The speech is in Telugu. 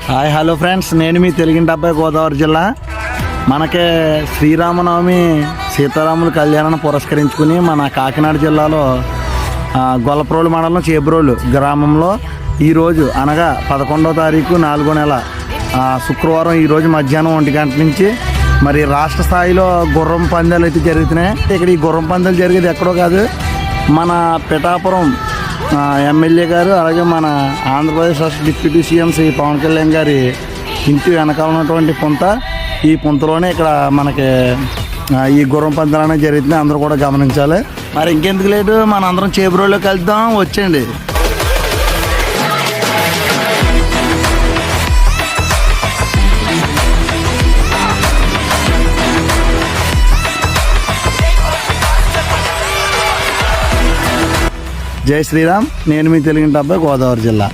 హాయ్ హలో ఫ్రెండ్స్, నేను మీ తెలుగింటి అబ్బాయి, గోదావరి జిల్లా. మనకి శ్రీరామనవమి సీతారాముల కళ్యాణాన్ని పురస్కరించుకుని మన కాకినాడ జిల్లాలో గొల్లప్రోలు మండలం చేబ్రోలు గ్రామంలో ఈరోజు అనగా 11వ తారీఖు 4వ నెల శుక్రవారం ఈరోజు మధ్యాహ్నం 1 గంట నుంచి మరి రాష్ట్ర స్థాయిలో గుర్రం పందాలు అయితే జరుగుతున్నాయి. ఇక్కడ ఈ గుర్రం పందాలు జరిగేది ఎక్కడో కాదు, మన పిఠాపురం ఎమ్మెల్యే గారు, అలాగే మన ఆంధ్రప్రదేశ్ రాష్ట్ర డిప్యూటీ సీఎం శ్రీ పవన్ కళ్యాణ్ గారి ఇంటి వెనకాల ఉన్నటువంటి పుంత, ఈ పుంతలోనే ఇక్కడ మనకి ఈ గుర్రం పందాలు అనేది జరుగుతుంది. అందరూ కూడా గమనించాలి. మరి ఇంకెందుకు లేటు, మన అందరం చేబ్రోల్లోకి వెళ్దాం, వచ్చేయండి. జై శ్రీరామ్. నేను మీ తెలుగింటి అబ్బాయి, గోదావరి జిల్లా.